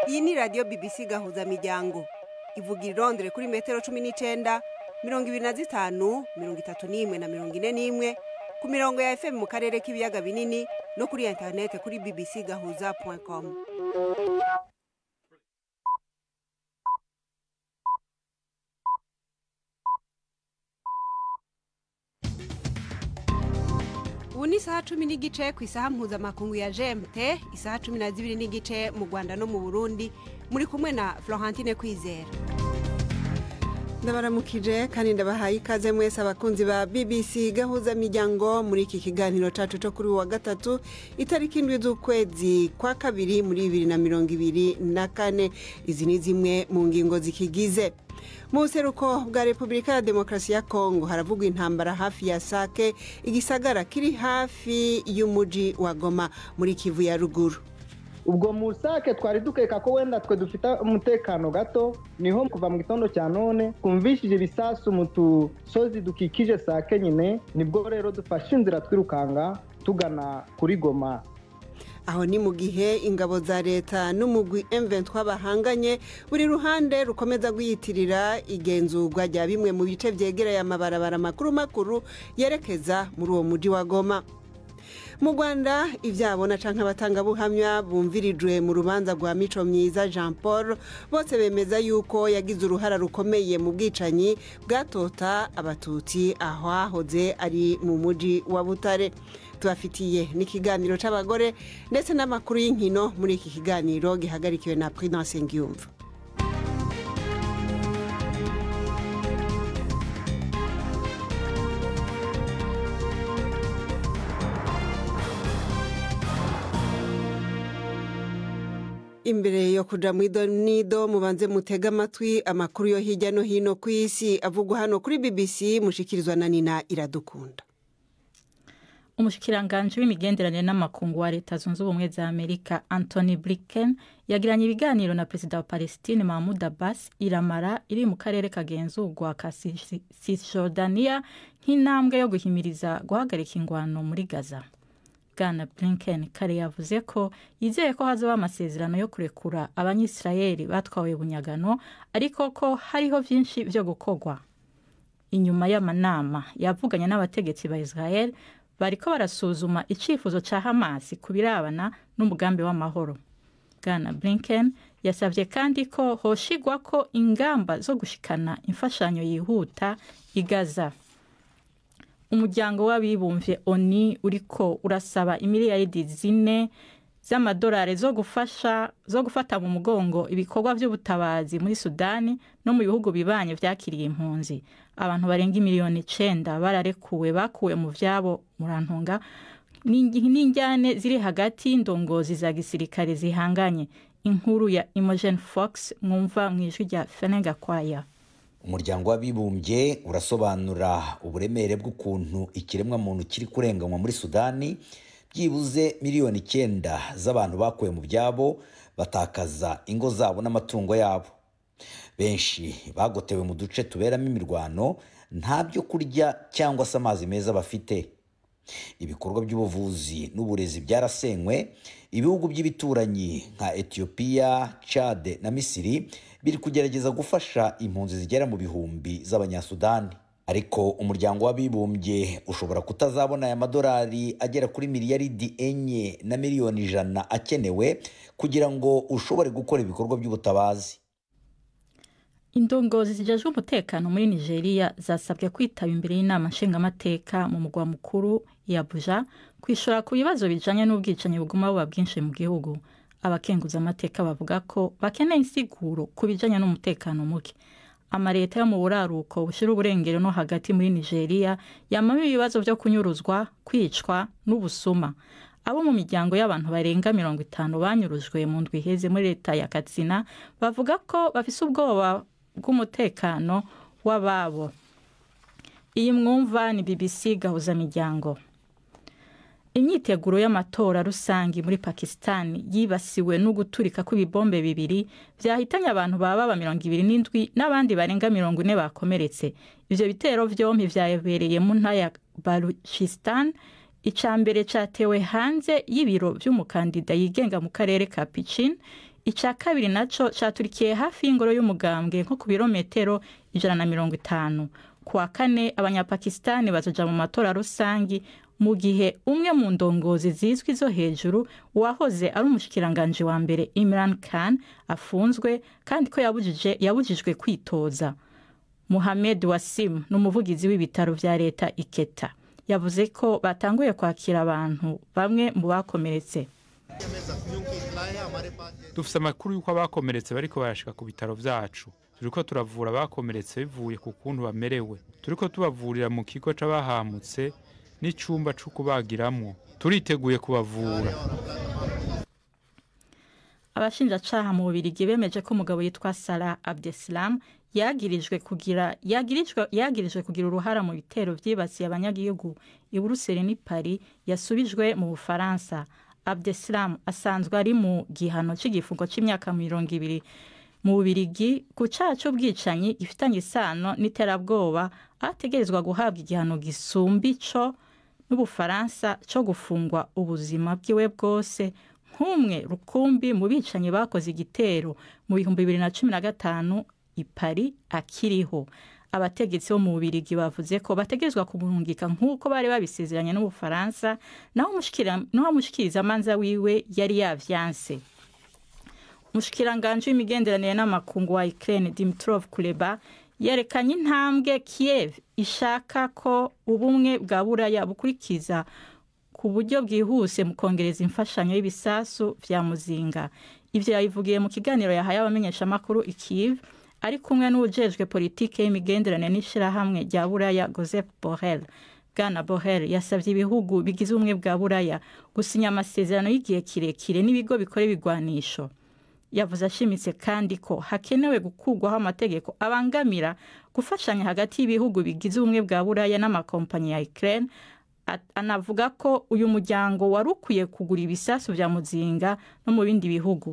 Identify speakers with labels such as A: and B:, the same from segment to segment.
A: Iyi ni radio BBC gahuza miryango. Ivugira i Londres kuri metero 19, 25, 31 na 41 ku mirongo ya FM mu karere k'ibiyaga binini no kuri internet kuri bbcgahuza.com. Ubu ni isaha 10 n'igice ku isaha mpuzamakungu ya GMT, isaha 12 n'igice mu Rwanda no mu Burundi, muri kumwe na Florentine Kwizera. Ndabaramukije kandi ndabahaye ikaze mwese abakunzi ba BBC gahuza miryango muri iki kiganiro cacu cyo kuri wa gatatu itariki 7 z'ukwezi kwa kabiri muri 2024. Izi ni zimwe mu ngingo zikigize. Mu buseruko bwa Repubulika ya Demokarasi ya Kongo haravugwa intambara hafi ya Sake, igisagara kiri hafi y'umuji wa Goma muri Kivu ya ruguru.
B: Ubwo musake twari dukeka ko wenda twe dufite umutekano gato, niho kuva mu gitondo cya none kumvishije ibisasu mu tusozi dukikije Sake nyine, nibwo rero dufashe inzira twirukanga tugana kuri Goma.
A: Aho ni mu gihe ingabo za leta n'umugwi M23 bahanganye, buri ruhande rukomeza guyitirira igenzurwa rya bimwe mu bice vyegereye amabarabara makuru yerekeza muri uwo muji wa Goma. Mu Rwanda ivyabona canke abatanga buhamya bumvirijwe mu rubanza rwa Mico Myiza Jean Paul, bose bemeza yuko yagize uruhara rukomeye mu bwicanyi bwatota abatutsi aho ahoze ari mu muji wa Butare. Tubafitiye n'ikiganiro c'abagore ndetse n'amakuru y'inkino muri iki kiganiro gihagarikiwe na Prudence Ngiyumva. Imbere yo kuja mu idonido mubanze mutega amatwi amakuru yo hirya no hino ku isi avugwa hano kuri BBC, mushikirizwa na Nina Iradukunda.
C: Umushikiranganje w'imigenderanire n'amakungu wa Leta Zunze Ubumwe za Amerika Anthony Blinken yagiranye ibiganiro na Perezida wa Palestine Mahmoud Abbas iramara iri mu karere kagenzurwa ka Cisjordania nk'intambwe yo guhimiriza guhagarika ingwano muri Gaza. Bwana Blinken kare yavuze ko yizeye ko hazaba amasezerano yo kurekura abanyisirayeli batwawe bunyagano, ariko ko hariho vyinshi vyo gukorwa. Inyuma y'amanama yavuganye n'abategetsi ba Israel bariko barasuzuma icifuzo ca Hamas kubirabana n'umugambi w'amahoro. Bwana Blinken yasavye kandi ko hoshigwa ko ingamba zo gushikana imfashanyo yihuta i Gaza. Umuryango w'abibumbye ONU uriko urasaba imiliyaridi 4 z'amadolari zo gufata mu mugongo ibikorwa by'ubutabazi muri Sudani no mu bihugu bibanye vyakiriye impunzi. Abantu barenga miliyoni 9 bararekuwe bakuwe mu vyabo murantunga n'injyane ziri hagati y'indongozi za gisirikare zihanganye. Inkuru ya Imogen Fox mwumva mwijwi rya Fenenga Kwaya.
D: Umuryango w'abibumbye urasobanura uburemere bw'ukuntu ikiremwa muntu kiri kurenganywa muri Sudani, byibuze miliyoni 9 z'abantu bakuwe mu byabo batakaza ingo zabo n'amatungo yabo. Benshi bagotewe mu duce tuberamo imirwano, nta byo kurya cyangwa se amazi meza bafite. Ibikorwa by'ubuvuzi n'uburezi byarasenywe. Ibihugu by'ibituranyi nka Ethiopia, Chad na Misiri biri kugerageza gufasha impunzi zigera mu bihumbi z'abanyasudani. Ariko umuryango w'abibumbye ushobora kutazabona aya madolari agera kuri miliyaridi 4 na miliyoni 100 akenewe kugira ngo ushobore gukora ibikorwa by'ubutabazi.
C: Indongozi zijejwe umutekano muri Nigeria zasabwe kwitaba imbere y'inama nshingamateka mu mugwa mukuru ya Abuja kwishura ku bibazo bijanye n'ubwicanyi buguma buba bwinshi mu gihugu. Abakenguza amateka bavuga ko bakeneye insiguro ku bijanye n'umutekano muke. Amareta yo mu buraruko bushira uburengero no hagati muri Nigeria yamama ibibazo byo kunyuruzwa, kwicwa n'ubusuma. Abo mu miryango y'abantu barenga 50 banyurujwe mu ndwi heze muri leta ya Katsina bavuga ko bafise ubwoba bw'umutekano w'ababo. Iyi mwumva ni BBC gahuza miryango. Imyiteguro y'amatora rusangi muri Pakistan yibasiwe no guturika kw'ibibombe bibiri vyahitanye abantu baba 27 n'abandi barenga 40 bakomeretse. Ivyo bitero vyompi vyabereye mu ntara ya Baluchistan icya mbere cyatewe hanze y'ibiro by'umukandida yigenga mu karere ka Pichin, icya kabiri nacyo cyaturikiye hafi y'ingoro y'umugambwe nko ku birometero 150. Kuwa kane abanyapakistani bazoja mu matora rusangi, mu gihe umwe mu ndongozi zizwi zo hejuru wahoze ari umushikiranganje wa mbere Imran Khan afunzwe kandi ko yabujijwe kwitoza. Mohamed Wasim n'umuvugizi w'ibitaro vya leta Iketa yavuze ko batanguye kwakira abantu bamwe mu bakomeretse.
E: Dufise amakuru y'uko abakomeretse bariko barashika ku bitaro vyacu. Turiko turavura abakomeretse bivuye ku kuntu bamerewe. Turiko tubavurira mu kigo c'abahamutse n'icumba cyo kubagiramwo. Turiteguye kubavura.
C: Abashinjacaha mu Bubiligi bemeje ko umugabo yitwa Salah Abdeslam yagirijwe kugira uruhara mu bitero vyibasiye abanyagihugu i Buruseli ni Paris yasubijwe mu Bufaransa. Abdeslam asanzwe ari mu gihano cy'igifungo c'imyaka 20 mu Bubiligi ku caha c'ubwicanyi gifitanye isano n'iterabwoba, ategerezwa guhabwa igihano gisumba ico n'Ubufaransa cyo gufungwa ubuzima bwiwe bwose, nk'umwe rukumbi mu bicanyi bakoze igitero mu 2015 i Paris akiriho. Abategetsi bo mu Bubiligi bavuze ko bategerezwa kumurungika nk'uko bari babisezeranye n'Ubufaransa, naho umushikiriza amanza wiwe yari yavyanse. Umushikiranganje w'imigenderanire n'amakungu wa Ukraine Dmytro Kuleba yerekanye intambwe Kiev ishaka ko ubumwe bwa Buraya bukurikiza ku buryo bwihuse mu kongereza imfashanyo y'ibisasu vya muzinga. Ivyo yabivugiye mu kiganiro yahaye abamenyesha makuru i Kiev ari kumwe n'ujejwe politike y'imigenderanire n'ishirahamwe rya Buraya Josep Borrell. Bwana Borrell yasavye ibihugu bigize ubumwe bwa Buraya gusinya amasezerano y'igihe kirekire n'ibigo bikora ibigwanisho. Yavuze ashimitse kandi ko hakenewe gukurwaho amategeko abangamira gufashanya hagati y'ibihugu bigize ubumwe bwa Buraya n'amakompanyi ya Ukraine. Anavuga ko uyu muryango warukwiye kugura ibisasu vya muzinga no mu bindi bihugu.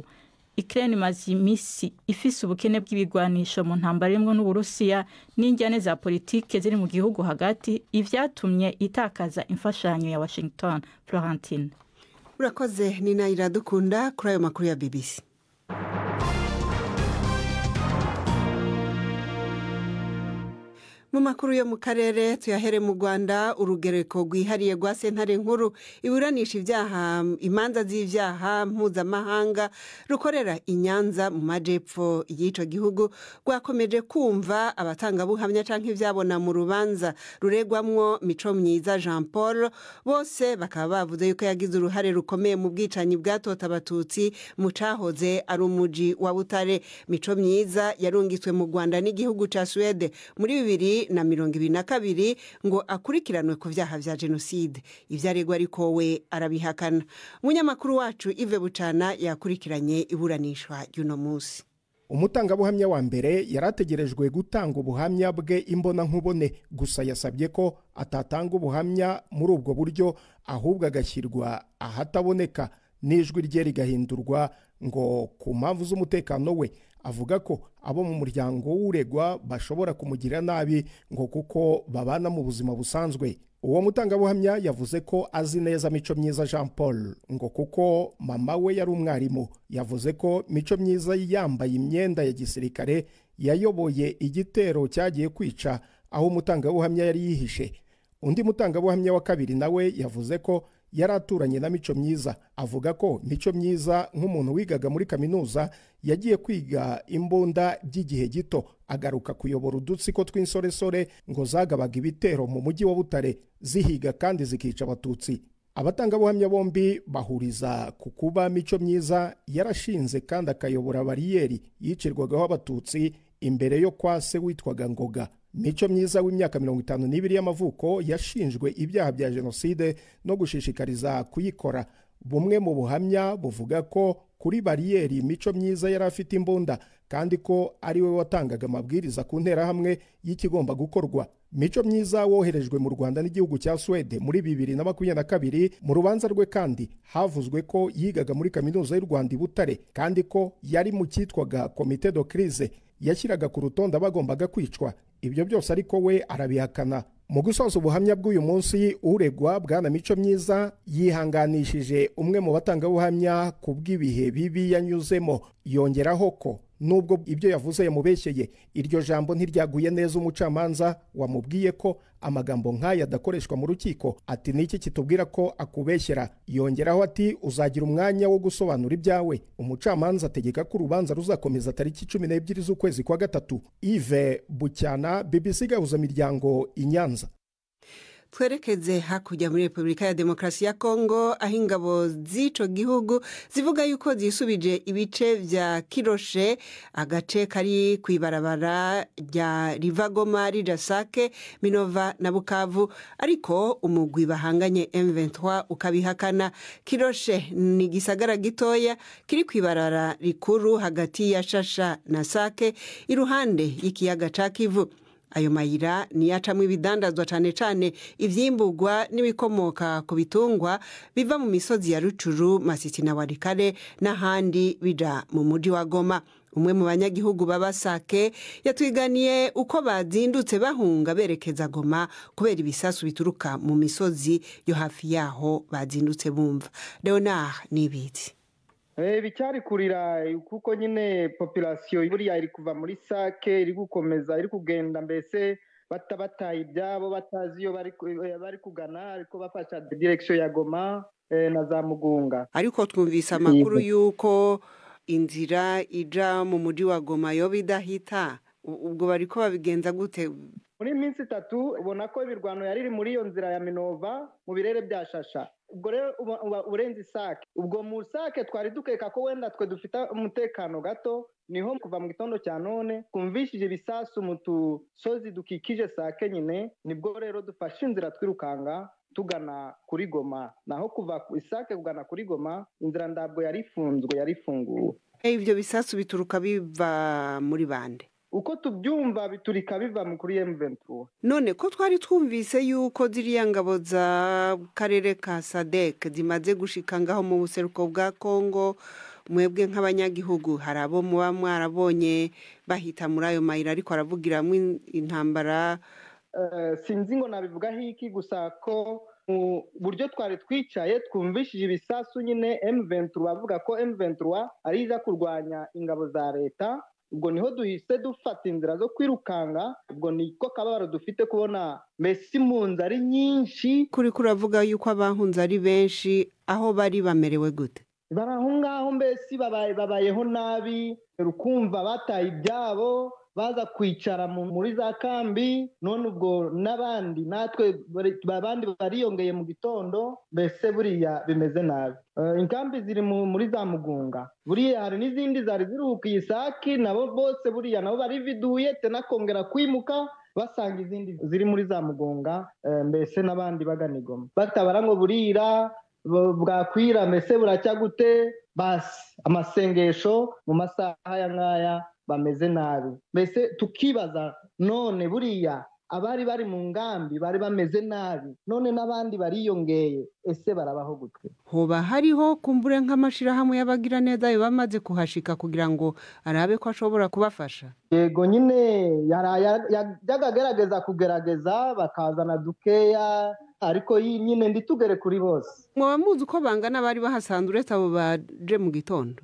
C: Ukraine imaze imisi ifise ubukene bw'ibigwanisho mu ntambara imwe n'Uburusiya n'injyane za politike ziri mu gihugu hagati, ivyatumye itakaza imfashanyo ya Washington. Florentine.
A: Urakoze Nina Iradukunda kuri ayo makuru ya BBC. Mu makuru yo mu karere tuyahere mu Rwanda, urugereko rwihariye rwa sentare nkuru iburanisha ibyaha imanza z'ivyaha mpuzamahanga rukorera i Nyanza mu majepfo y'ico gihugu rwakomeje kumva abatangabuhamya canke ivyabona mu rubanza ruregwamwo Micomyiza Jean Paul, bose bakaba bavuze yuko yagize uruhare rukomeye mu bwicanyi bwatota abatutsi mu cahoze ari umuji wa Butare. Micomyiza yarungitswe mu Rwanda n'igihugu ca Swede muri 2022 ngo akurikiranwe ku vyaha vya jenoside. Ivyaregwa ariko we arabihakana. Umunyamakuru wacu Yves Bucana yakurikiranye iburanishwa y'uno musi.
F: Umutangabuhamya wa mbere yarategerejwe gutanga ubuhamya bwe imbona nkubone, gusa yasabye ko atatanga ubuhamya muri ubwo buryo ahubwo agashyirwa ahataboneka n'ijwi rye rigahindurwa ngo ku mpamvu z'umutekano we. Avuga ko abo mu muryango w'uregwa bashobora kumugira nabi ngo kuko babana mu buzima busanzwe. Uwo mutangabuhamya yavuze ko azi neza Micomyiza Jean Paul ngo kuko mama we yari umwarimu. Yavuze ko Micomyiza yambaye imyenda ya gisirikare yayoboye igitero cyagiye kwica aho umutangabuhamya yari yihishe. Undi mutangabuhamya wa kabiri nawe yavuze ko yaraturanye na Micomyiza. Avuga ko Micomyiza nk'umuntu wigaga muri kaminuza yagiye kwiga imbunda by'igihe gito, agaruka kuyobora udutsiko tw'insoresore ngo zagabaga ibitero mu mujyi wa Butare zihiga kandi zikica abatutsi. Abatangabuhamya bombi bahuriza ku kuba Micomyiza yarashinze kandi akayobora bariyeri yicirwagaho abatutsi imbere yo kwa se witwaga Ngoga. Micomyiza w'imyaka 52 y'amavuko yashinjwe ibyaha bya jenoside no gushishikariza kuyikora. Bumwe mu buhamya buvuga ko kuri bariyeri Micomyiza yari afite imbunda kandi ko ari we watangaga amabwiriza ku nterahamwe y'ikigomba gukorwa. Micomyiza woherejwe mu Rwanda n'igihugu cya Swede muri 2022. Mu rubanza rwe kandi havuzwe ko yigaga muri kaminuza y'u Rwanda i Butare kandi ko yari mu cyitwaga Comité de Crise yashyiraga ku rutonde bagombaga kwicwa. Ibyo byose ariko we arabihakana. mu gusoza ubuhamya bw'uyu munsi uregwa Bwana Mico Myiza yihanganishije umwe mu batangabuhamya ku bw'ibihe bibi yanyuzemo, yongeraho ko nubwo ibyo yavuze yamubeshyeye, iryo jambo ntiryaguye neza umucamanza wamubwiye ko amagambo nk'aya adakoreshwa mu rukiko. Ati niki kitubwira ko akubeshyera? Yongeraho ati uzagira umwanya wo gusobanura ibyawe. Umucamanza ategeka ko urubanza ruzakomeza tariki 12 z'ukwezi kwa gatatu. Yves Bucyana, BBC Gahuzamiryango, i Nyanza.
A: twerekeze hakurya muri Repubulika ya Demokarasi ya Kongo, aho ingabo z'ico gihugu zivuga yuko zisubije ibice vya Kiroshe, agace kari kwibarabara rya Rivagoma rija Sake, Minova na Bukavu, ariko umugwi bahanganye M23 ukabihakana. Kiroshe ni gisagara gitoya kiri kwibarabara rikuru hagati ya Shasha na Sake, iruhande y'ikiyaga ca Kivu. Ayo mayira ni yacamwe ibidandazwa cane cane ivyimburwa n'ibikomoka ku bitungwa biva mu misozi ya Rucuru, Masisi na Warikare n'ahandi bija mu muji wa Goma. Umwe mu banyagihugu babasake yatwiganiye uko bazindutse bahunga berekeza Goma kubera ibisasu bituruka mu misozi yo hafi yaho bazindutse bumva. Leonard Nibiti.
B: Bicyari kurira kuko nyine population buriya iri kuva muri Sake iri gukomeza iri kugenda, mbese batabataye ibyabo batazi iyo bari kugana, ariko bafasha direction ya Goma na za Mugunga.
A: Ariko twumvise amakuru yuko inzira ija mu muji wa Goma yo bidahita, ubwo bariko babigenza gute?
B: Muri minsi 3 ubona ko ibirwano yariri muri iyo nzira ya Minova mu birere bya Shasha. Ubwo rero urenze Sake, ubwo mu Sake twari dukeka ko wenda twe dufite umutekano gato, niho kuva mu gitondo cya none kumvishije ibisasu mu tusozi dukikije Sake nyine, nibwo rero dufashe inzira twirukanga tugana kuri Goma. Naho kuva ku Sake kugana kuri Goma inzira ndabwo yarifunguwe.
A: Ibyo bisasu bituruka biva muri bande?
B: Uko tubyumva biturika biva kuri M23.
A: None ko twari twumvise yuko ziriya ngabo za karere ka Sadek zimaze gushika ngaho mu buseruko bwa Kongo, mwebwe nk'abanyagihugu hari abo muba mwarabonye bahita muri ayo mayira ariko aravugiramwe intambara?
B: Sinzi ngo nabivuga hiki, gusa ko mu buryo twari twicaye twumvishije ibisasu nyine M23 bavuga ko M23 ari iza kurwanya ingabo za leta. Ubwo niho duhise dufata inzira zo kwirukanga. Ubwo niko kababaro dufite kubona mbese impunzi ari nyinshi.
A: Kuri kuravuga yuko abahunze ari benshi, aho bari bamerewe gute?
B: Barahungaho mbese babayeho nabi, rukumva bataye ibyabo baza kwicara muri za kambi. None ubwo n'abandi natwe babandi bariyongeye mu gitondo, mbese buriya bimeze nabi. Inkambi ziri muri za Mugunga, buriya hari n'izindi zari ziruhukiye Sake, nabo bose buriya nabo bari viduye tena kongera kwimuka basanga izindi ziri muri za Mugunga, mbese n'abandi bagana Goma batabara ngo burira bwakwira mbese buracya gute. Basi amasengesho mu masaha ya ngaya bameze nabi, mbese tukibaza none buriya abari bari mu ngambi bari bameze nabi, none n'abandi bariyongeye, ese barabaho gute?
A: Hoba hariho kumbure nk'amashirahamwe y'abagira neza bamaze kuhashika kugira ngo arabe ko ashobora kubafasha?
B: Yego nyine yagagerageza kugerageza bakazana dukeya, ariko nyine nditugere kuri bose.
A: Mwa muzi uko bangana bari bahasanzwe uretse abo baje mu gitondo?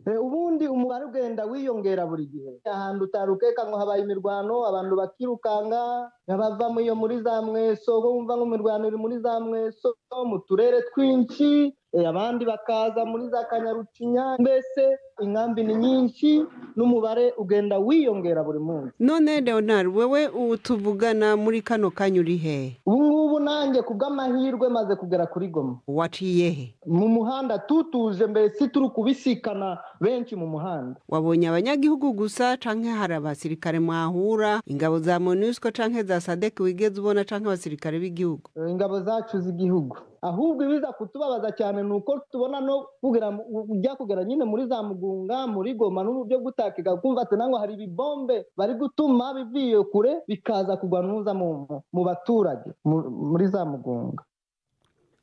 B: Ubundi umubare ugenda wiyongera buri gihe. Ahantu utarukeka ngo habaye imirwano abantu bakirukanga, bava muri za Mweso, bumva ngo imirwano iri muri za Mweso mu turere twinshi, abandi bakaza muri za Kanyarucinya. Mbese inkambi ni nyinshi n'umubare ugenda wiyongera buri munsi.
A: None Leonard, wewe utuvugana muri kano kanya uri he?
B: Ubu nanjye kubw'amahirwe maze kugera kuri Goma.
A: Waciye he?
B: Mu muhanda tutuje, mbese turi kubisikana benshi mu muhanda.
A: Wabonye abanyagihugu gusa canke hari abasirikare mwahura, ingabo za MONUSCO canke za SADC wigeze ubona, canke abasirikare b'igihugu?
B: Ingabo zacu z'igihugu. Ahubwo ibiza kutubabaza cyane nuko tubona no kugera nyine muri za Mugunga, muri Goma, n'uburyo gutakika kumva ati nango hari ibibombe bari gutuma biviye kure bikaza kugwa nuza mu baturage muri za Mugunga.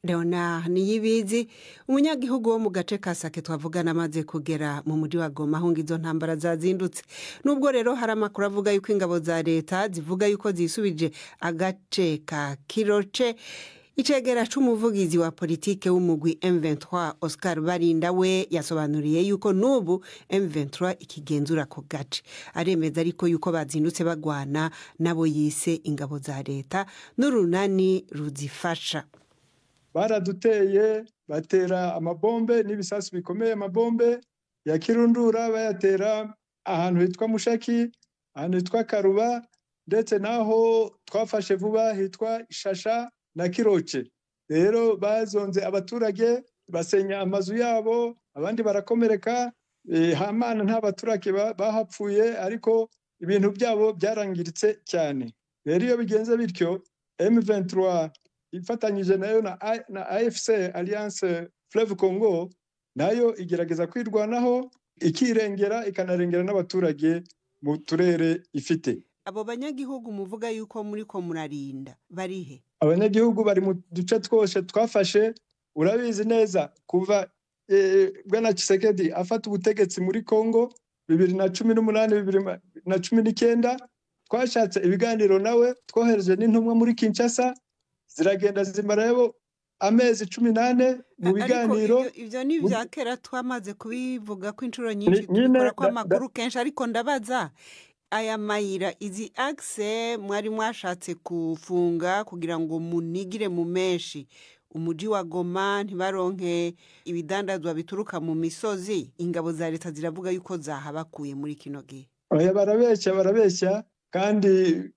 A: Leonard Niyibizi umunyagihugu wo mu gace ka Sake twavugana amaze kugera mu mujyi wa Goma aho izo ntambara zazindutse. Nubwo rero hari amakuru avuga yuko ingabo za leta zivuga yuko zisubije agace ka Kiroche, icegera c'umuvugizi wa politike w'umugwi M23 Oscar Barinda we yasobanuriye yuko nubu M23 ikigenzura ko gace. Aremeza ariko yuko bazindutse bagwana nabo yise ingabo za leta n'urunani ruzifasha.
G: Baraduteye batera amabombe n'ibisasu bikomeye, amabombe ya Kirundura bayatera ahantu hitwa Mushaki, ahantu hitwa Karuba, ndetse naho twafashe vuba hitwa Ishasha na Kiroche. Rero bazonze abaturage basenya amazu yabo, abandi barakomereka, hamana nta baturage bahapfuye ariko ibintu byabo byarangiritse cyane. Rero iyo bigenze bityo M23 ifatanyije nayo na AFC Alliance Fleuve Congo nayo igerageza kwirwanaho ikirengera ikanarengera n'abaturage mu turere ifite.
A: Abo banyagihugu muvuga yuko muri ko murarinda barihe?
G: Abanyagihugu bari mu duce twose twafashe. Urabizi neza kuva Bwana Tshisekedi afata ubutegetsi muri Congo 2018 2019 twashatse ibiganiro nawe, twohereje n'intumwa muri Kinshasa ziragenda zimarayo amezi 18 mu biganiro.
A: Ivyo ni vya kera twamaze kubivuga ko inshuro nyinshi tubikora kwa makuru kenshi, ariko ndabaza aya mayira izi axe mwari mwashatse kufunga kugira ngo munigire mu meshi umuji wa Goma ntibaronke ibidandazwa bituruka mu misozi, ingabo za leta ziravuga yuko zahabakuye muri kino gihe.
G: Oya, barabeshya kandi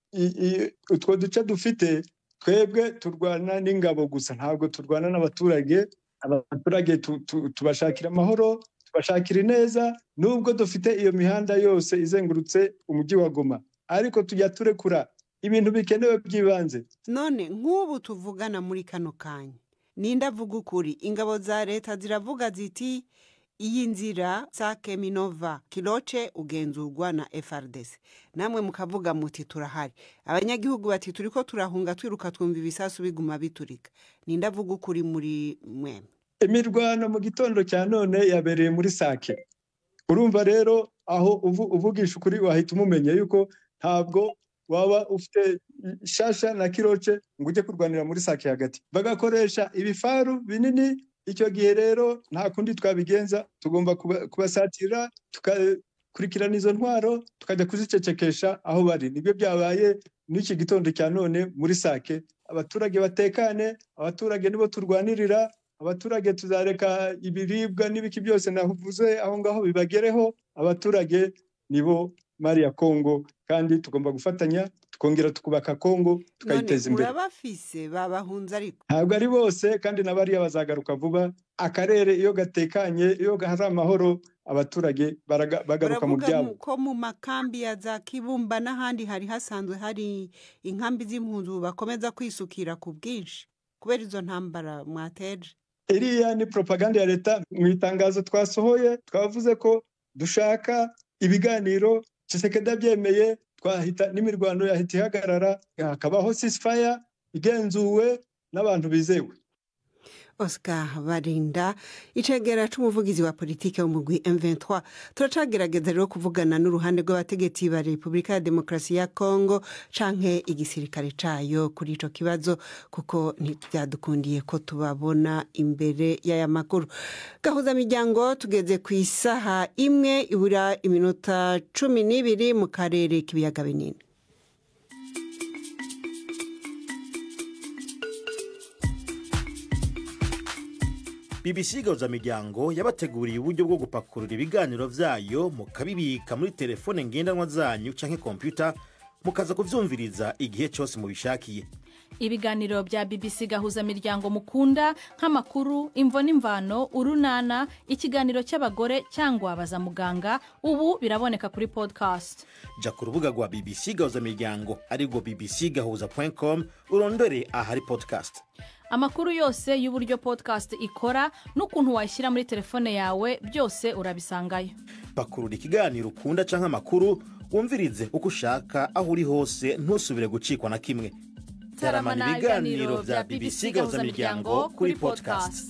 G: utwo duce dufite twebwe turwana n'ingabo gusa, ntabwo turwana n'abaturage. Abaturage tubashakira amahoro, tubashakira neza, nubwo dufite iyo mihanda yose izengurutse umujyi wa Goma, ariko tujya turekura ibintu bikenewe by'ibanze.
A: None nk'ubu tuvugana muri kano kanya, ninda vuga ukuri, ingabo za leta ziravuga ziti iyi nzira Sake Minova Kiroche ugenzurwa na FRDC, namwe mukavuga muti turahari. Abanyagihugu bati turiko turahunga twiruka twumva ibisasu biguma biturika. Ninda vuga ukuri muri mweme?
G: Imirwano mu gitondo cya none yabereye muri Sake. Urumva rero aho uvugisha ukuri wahita umumenya yuko ntabwo waba ufite Shasha na Kiroche ngo ujye kurwanira muri Sake hagati. Bagakoresha ibifaru binini. Icyo gihe rero nta kundi twabigenza, tugomba kubasatira tukakurikirana izo ntwaro tukajya kuzicecekesha aho bari. Nibyo byabaye n'iki gitondo cya none muri Sake. Abaturage batekane, abaturage nibo turwanirira, abaturage tuzareka ibiribwa n'ibiki byose navuze aho ngaho bibagereho. Abaturage nibo mari ya Kongo kandi tugomba gufatanya tukongera tukubaka Kongo tukayiteza imbere.
A: None urabafise babahunza ariko?
G: Ntabwo ari bose kandi nabariya bazagaruka vuba. Akarere iyo gatekanye, iyo hari amahoro, abaturage bagaruka mu byabo.
A: Ko mu makambi ya za Kibumba n'ahandi hari hasanzwe hari inkambi z'impunzi bakomeza kwisukira ku bwinshi kubera izo ntambara mwateje?
G: Iriya ni propaganda ya leta. Mu itangazo twasohoye twavuze ko dushaka ibiganiro. Tshisekedi abyemeye, twahita n'imirwano yahita ihagarara, hakabaho ceasefire igenzuwe n'abantu bizewe.
A: Oscar Barinda icegera c'umuvugizi wa politike w'umugwi M23. Turacagerageza rero kuvugana n'uruhande rw'abategetsi ba Republika ya Demokarasi ya Kongo canke igisirikare cayo kuri ico kibazo, kuko ntibyadukundiye ko tubabona imbere y'aya makuru. Gahuza miryango tugeze ku isaha 1 ibura iminota 12 mu karere k'ibiyaga binini.
H: BBC Gahuza miryango yabateguriye uburyo bwo gupakurura ibiganiro vyayo mukabibika muri telefone ngendanwa zanyu canke computer mukaza kuvyumviriza igihe cyose mubishakiye.
I: Ibiganiro bya BBC Gahuza miryango mukunda nk'amakuru, imvo n'imvano, urunana, ikiganiro cy'abagore cyangwa abaza muganga, ubu biraboneka kuri podcast.
H: Ja ku rubuga rwa BBC Gahuza miryango ariko bbcgahuza.com urondore ahari podcast.
I: Amakuru yose y'uburyo podcast ikora n'ukuntu wayishyira muri telefone yawe byose urabisangayo.
H: Pakurura ikiganiro ukunda canke amakuru wumvirize uko ushaka aho uri hose, ntusubire gucikwa na kimwe. taramana ibiganiro bya BBC gahuzamiryango kuri podcast.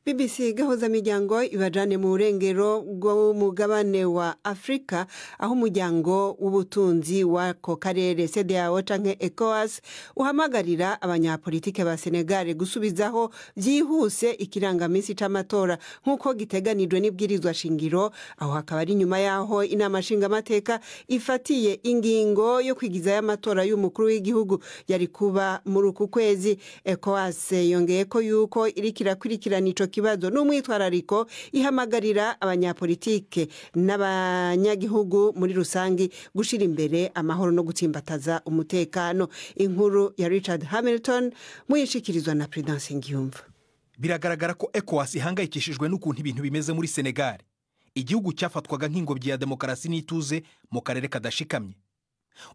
A: BBC gahuzamiryango ibajane mu burengero bw'umugabane wa Afrika aho umuryango w'ubutunzi w'ako karere CEDEAO canke ECOWAS uhamagarira abanyapolitike ba Senegal gusubizaho byihuse ikirangamisi c'amatora nk'uko giteganijwe n'ibwirizwa shingiro, aho hakaba ari nyuma yaho inama nshingamateka ifatiye ingingo yo kwigiza y'amatora y'umukuru w'igihugu yari kuba muri uku kwezi. ECOWAS yongeye ko yuko irikirakurikirana ico kibazo n'umwitwarariko, ihamagarira abanyapolitike n'abanyagihugu muri rusangi gushira imbere amahoro no gutsimbataza umutekano. Inkuru ya Richard Hamilton muyishikirizwa na Prudence Ngiyumva.
J: Biragaragara ko ECOWAS ihangayikishijwe n'ukuntu ibintu bimeze muri Senegal, igihugu cyafatwaga nk'ingobyi ya demokarasi n'ituze mu karere kadashikamye.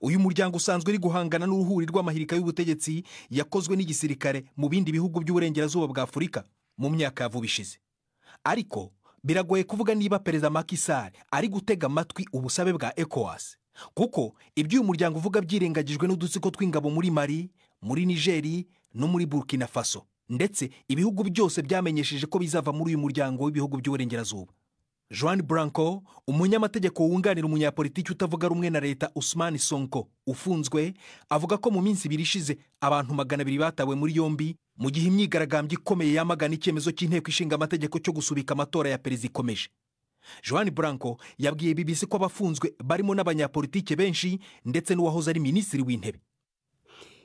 J: Uyu muryango usanzwe uri guhangana n'uruhuri rw'amahirika y'ubutegetsi yakozwe n'igisirikare mu bindi bihugu by'uburengerazuba bwa Afurika mu myaka ya vuba ishize. Ariko biragoye kuvuga niba Perezida Macky Sall ari gutega amatwi ubusabe bwa ECOWAS, kuko ibyo uyu muryango uvuga byirengagijwe n'udutsiko tw'ingabo muri Mali, muri Niger no muri Burkina Faso, ndetse ibihugu byose byamenyesheje ko bizava muri uyu muryango w'ibihugu by'uburengerazuba. Juan Branco, umunyamategeko wunganira umunyapolitiki utavuga rumwe na leta Ousmane Sonko ufunzwe, avuga ko mu minsi ibiri ishize abantu 200 batawe muri yombi mu gihe imyigaragambyo ikomeye yamagana icyemezo cy'inteko ishinga amategeko cyo gusubika amatora ya perezida ikomeje. Juan Branco yabwiye BBC ko abafunzwe barimo n'abanyapolitike benshi ndetse n'uwahoze ari minisitiri w'intebe.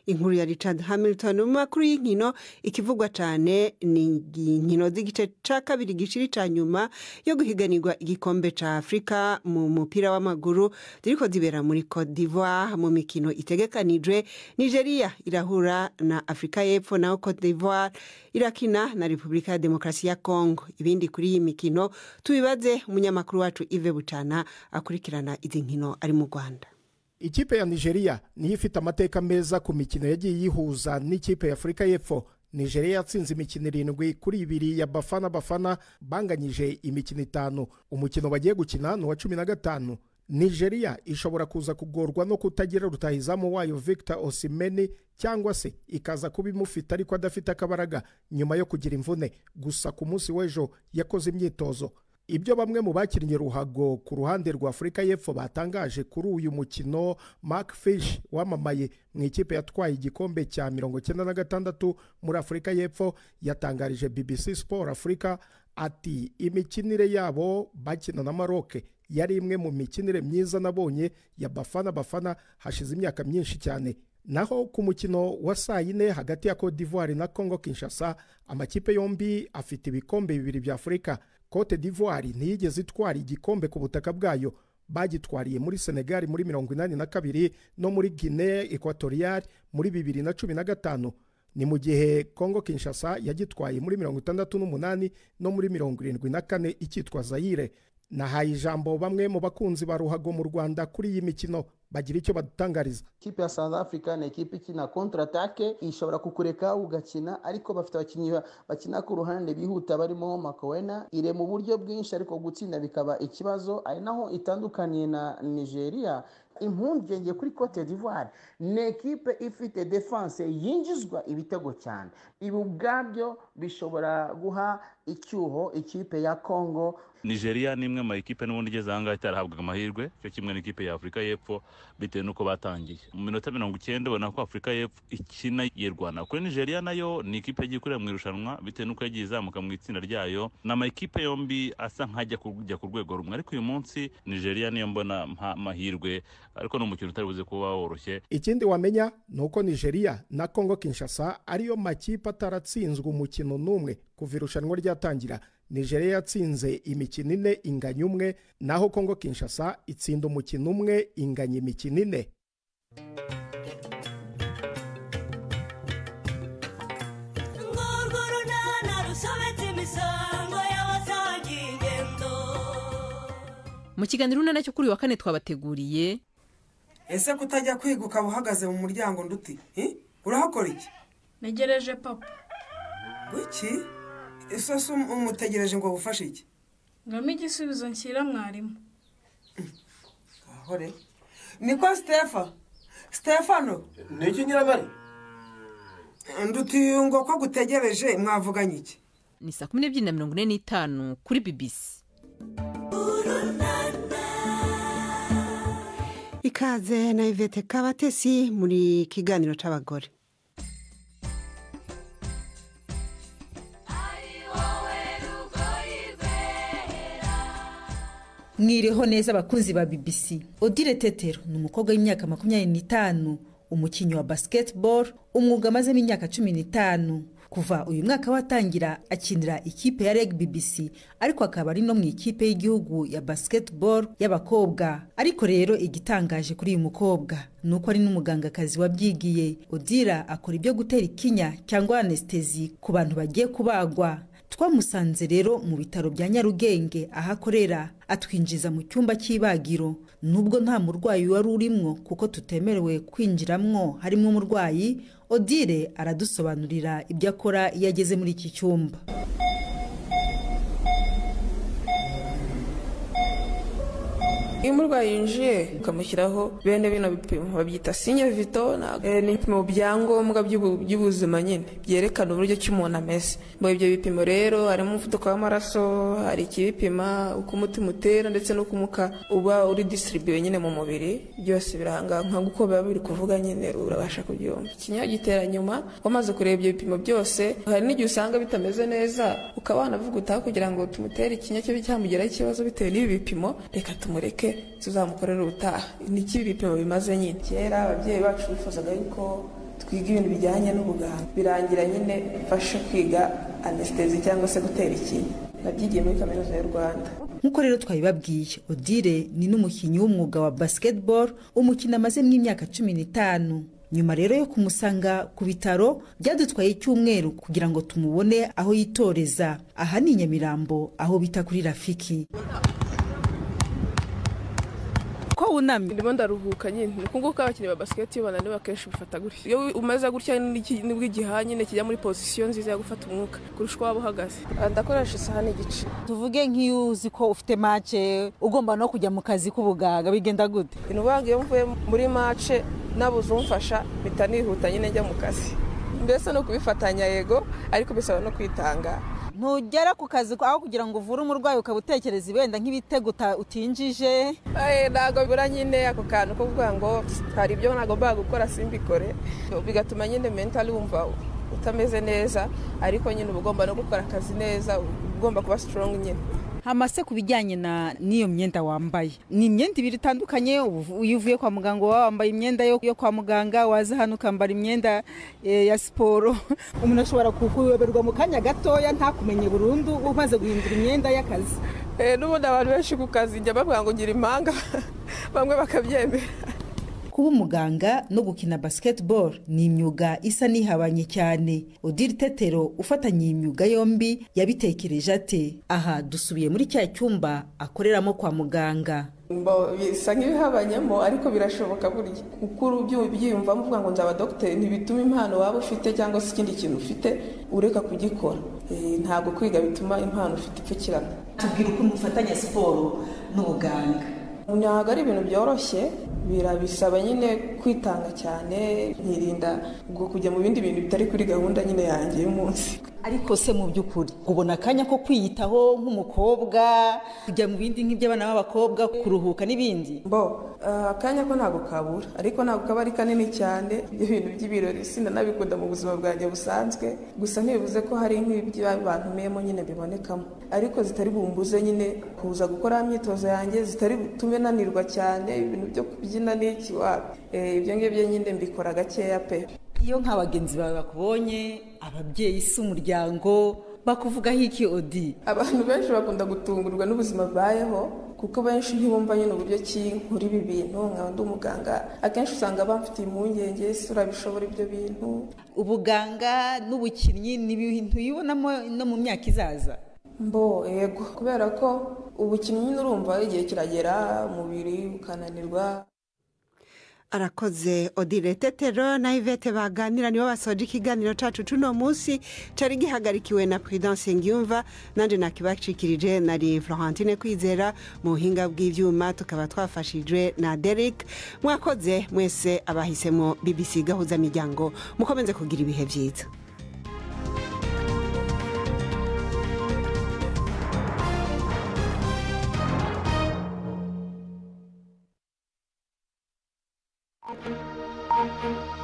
A: Inkuru ya Richard Hamilton. Mu makuru y'inkino, ikivugwa cyane ni inkino z'igice ca kabiri gishiri ca nyuma yo guhiganirwa igikombe ca Afrika mu mupira w'amaguru ziriko zibera muri Cote d'Ivoire. Mu mikino itegekanijwe, Nigeria irahura na Afrika y'Epfo, naho Cote d'Ivoire irakina na Repubulika ya Demokarasi ya Congo. Ibindi kuri iyi mikino tubibaze umunyamakuru wacu Yves Bucana akurikirana izi nkino ari mu Rwanda.
F: Ikipe ya Nigeria niyo ifite amateka meza ku mikino yagiye yihuza n'ikipe ya Afrika y'Epfo. Nigeria yatsinze imikino 7-2 ya Bafana banganyije imikino 5. Umukino bagiye gukina ni wa 15. Nigeria ishobora kuza kugorwa no kutagira rutahizamu wayo Victor Osimhen, cyangwa se ikaza kubimufita ariko adafite akabaraga nyuma yo kugira imvune. Gusa ku munsi w'ejo yakoze imyitozo. Ibyo bamwe mu bakinnye ruhago ku ruhande rwa Afrika y'Epfo batangaje kuri uyu mukino, Mark Fish wamamaye mu ikipe yatwaye igikombe cya 96 muri Afrika y'Epfo yatangarije BBC Sport Africa ati imikinire yabo bakina na Maroc yari imwe mu mikinire myiza nabonye ya Bafana hashize imyaka myinshi cyane. Naho ku mukino wa saa 4 hagati ya Cote d'Ivoire na Congo Kinshasa, amakipe yombi afite ibikombe 2 bya Afrika. Cote d'Ivoire ntiyigeze itwara igikombe ku butaka bwayo, bagitwariye muri Senegal muri 82 no muri Guinea Equatoriale muri 2015. Ni mu gihe Congo Kinshasa yagitwaye muri 68 no muri 74 ikitwa Zaire. Nahaye ijambo bamwe mu bakunzi ba ruhago mu Rwanda kuri iyi mikino, bagira icyo badutangariza.
K: Ikipe ya South Africa ni ikipe ikina contre-attaque, ishobora kukureka ugakina, ariko bafite abakinnyi bakina ku ruhande bihuta barimo Makowena. Ire mu buryo bwinshi ariko gutsinda bikaba ikibazo, ari naho itandukaniye na Nigeria. Impungenge kuri Cote d'Ivoire ni ekipe ifite defense yinjizwa ibitego cyane. Ibi ubwabyo bishobora guha icyuho ikipe ya Congo.
L: Nigeria ni imwe mu ekipe n'ubundi igeze ahangaha itarahabwaga amahirwe cyo kimwe n'ikipe ya Afrika y'Epfo bitewe n'uko batangiye. Mu minota 90 ubona ko Afrika y'Epfo ikina yirwana. Kuri Nigeria nayo ni ikipe yagiye kurira mu irushanwa bitewe n'uko yagiye izamuka mu itsinda ryayo. N'ama ekipe yombi asa nkajya kujya ku rwego rumwe, ariko uyu munsi Nigeria niyo mbona amahirwe, ariko no mukino utaribuze kuba woroshye.
F: Ikindi wamenya nuko Nigeria na Congo Kinshasa ariyo makipe ataratsinzwe umukino n'umwe kuva irushanwa ryatangira. Nigeria yatsinze imikino 4 inganya 1, naho Congo Kinshasa itsinda umukino 1 inganya imikino 4.
M: Mu kiganiro nacyo kuri wa kane twabateguriye.
N: Ese kutajya kwiga ukaba uhagaze mu muryango nduti? Urahakora iki?
O: Negereje papa.
N: Wiki? Ese umutegereje ngo agufashe iki?
O: Ngamo igisubizo nshyira mwarimu.
N: hore niko Stefano
O: ni iki nyiramari
N: nduti ngo ko gutegereje mwavuganye iki
M: ni 12:45 kuri BBC.
A: Ikaze na Ivete Kabatesi muri kiganiro c'abagore.
P: Mwiriho neza abakunzi ba BBC. Odile Tetero ni umukobwa w'imyaka 25, umukinyi wa basketball, umwuga amazemo imyaka 15. Kuva uyu mwaka watangira akinira ikipe ya Reg BBC, ariko akaba ari no mu ikipe y'igihugu ya basketball y'abakobwa. Ariko rero igitangaje kuri uyu mukobwa nuko ari n'umugangakazi wabyigiye. Odila akora ibyo gutera ikinya cyangwa anesthesi ku bantu bagiye kubagwa. Twamusanze rero mu bitaro bya Nyarugenge ahakorera, atwinjiza mu cyumba cy'ibagiro. Nubwo nta murwayi wari urimwo kuko tutemerewe kwinjiramwo harimo umurwayi, Odile aradusobanurira ibyo akora iyo ageze muri iki cyumba.
Q: Iyo umurwayi yinjiye ukamushyiraho bene bino bipimo babyita sinye vito, ni ibipimo byangombwa by'ubuzima nyine byerekana uburyo cy'umuntu ameze. Ibyo bipimo rero harimo umuvuduko w'amaraso, hari ikibipima uko umutima utera ndetse n'uko umwuka uba uri distribuye nyine mu mubiri. Byose biranga nk'uko biba biri kuvuga nyine urabasha kubyumva. Ikinya gitera nyuma wamaze kureba ibyo bipimo byose. Hari n'igihe usanga bitameze neza ukaba wanavuga utaha kugira ngo tumutere ikinya cyo cyamugeraho ikibazo bitewe n'ibi bipimo, reka tumureke tuzamukorera ubutaha. Niki ibipimo bimaze nyine. Kera ababyeyi bacu bifuzaga yuko twiga ibintu bijyanye n'ubuganga, birangira nyine fashe kwiga anesthesi cyangwa se gutera ikinya. Nabyigiye muri kaminuza y'u Rwanda.
P: Nkuko rero twabibabwiye, Odile ni n'umukinyi w'umwuga wa basketball, umukino amaze mu myaka 15. Nyuma rero yo kumusanga ku bitaro, byadutwaye icyumweru kugira ngo tumubone aho yitoreza. Aha ni Nyamirambo aho bita kuri Rafiki.
Q: Ko unamye ndimo ndaruhuka nyine. Nukunguka abakinnyi ba basket bananiwe akenshi bifata gutya. Iyo umaze gutya nibwo igihanye ne kijya muri position nziza yo gufata umwuka kurushwa waba uhagaze. Ndakoresha isahani igice.
P: Tuvuge nk'iyo uzi ko ufite match ugomba no kujya mu kazi k'ubuganga, bigenda gute?
Q: Inubange iyo mvuye muri match nabuze umfasha bitanihuta nyine njya mu kazi. Mbese no kubifatanya yego, ariko bisaba no kwitanga.
P: Ntugera ku kazi aho kugira ngo uvure umurwayi ukabutekereza ibenda nk'ibitego utinjije.
Q: Ntago bura nyine ako kantu ko kuvuga ngo hari ibyo nagomba gukora simbikore, bigatuma nyine mentally wumva utameze neza, ariko nyine ugomba no gukora akazi neza, ugomba kuba strong nyine.
P: Hamase kubijyanye n'iyo myenda wambaye, ni imyenda ibiri itandukanye. Uvuye kwa muganga wambaye imyenda yo kwa muganga, waza hano ukambara imyenda ya siporo. Umuntu ashobora kukuyoberwa mu kanya gatoya ntakumenye burundu umaze guhindura imyenda y'akazi.
Q: N'ubundi abantu benshi ku kazi njya bavuga ngo ngira impanga, bamwe bakabyemera.
P: Kuba umuganga no gukina basketball ni imyuga isa nihabanye cyane. Odile Tetero ufatanye imyuga yombi yabitekereje ate? Aha dusubiye muri cya cyumba akoreramo kwa muganga.
Q: Bisa nk'ibihabanyemo ariko birashoboka burya. Kuko byiyumva muvuga ngo nzaba doctor ntibituma impano waba ufite cyangwa se ikindi kintu ufite ureka kugikora. Ntabwo kwiga bituma impano ufite ipfukirana.
P: Tubwira uko mufatanya siporo n'ubuganga.
Q: Ntabwo ari ibintu byoroshye, birabisaba nyine kwitanga cyane, nkirinda ubwo kujya mu bindi bintu bitari kuri gahunda nyine yanjye y'umunsi.
P: Ariko se mu by'ukuri ubona akanya ko kwiyitaho nk'umukobwa, kujya mu bindi nk'iby'abana b'abakobwa, kuruhuka n'ibindi?
Q: Akanya ko ntabwo kabura, ariko ntabwo kaba ari kanini cyane. Ibintu by'ibirori sinanabikunda mu buzima bwanjye busanzwe, gusa ntibivuze ko hari nk'ibyo abantu memo nyine bibonekamo, ariko zitari bumbuze nyine kuza gukora imyitozo yanjye, zitari butume nanirwa cyane. Ibintu byo kubyina n'iki wapi, ibyo ngibyo nyine mbikora gakeya pe.
P: Iyo nk'abagenzi bawe bakubonye, ababyeyi si umuryango, bakuvugaho iki Odi?
Q: Abantu benshi bakunda gutungurwa n'ubuzima bayeho, kuko benshi ntibumva nyine uburyo ki nkuri ibi bintu. Nkaba ndi umuganga, akenshi usanga bamfitiye impungenge, ese urabishobora ibyo bintu?
P: Ubuganga n'ubukinnyi ni ibintu yibonamo no mu myaka izaza?
Q: Yego, kubera ko ubukinnyi urumva igihe kiragera umubiri ukananirwa.
A: arakoze Odile Tetero na Ivete baganira nibo basoje ikiganiro cacu cuno munsi cari gihagarikiwe na Prudence Ngiyumva nanje nakibacikirije nari Florentine Kwizera mu buhinga bw'ivyuma tukaba twafashijwe na Derek. Mwakoze mwese abahisemo BBC gahuza miryango, mukomeze kugira ibihe vyiza. Thank you.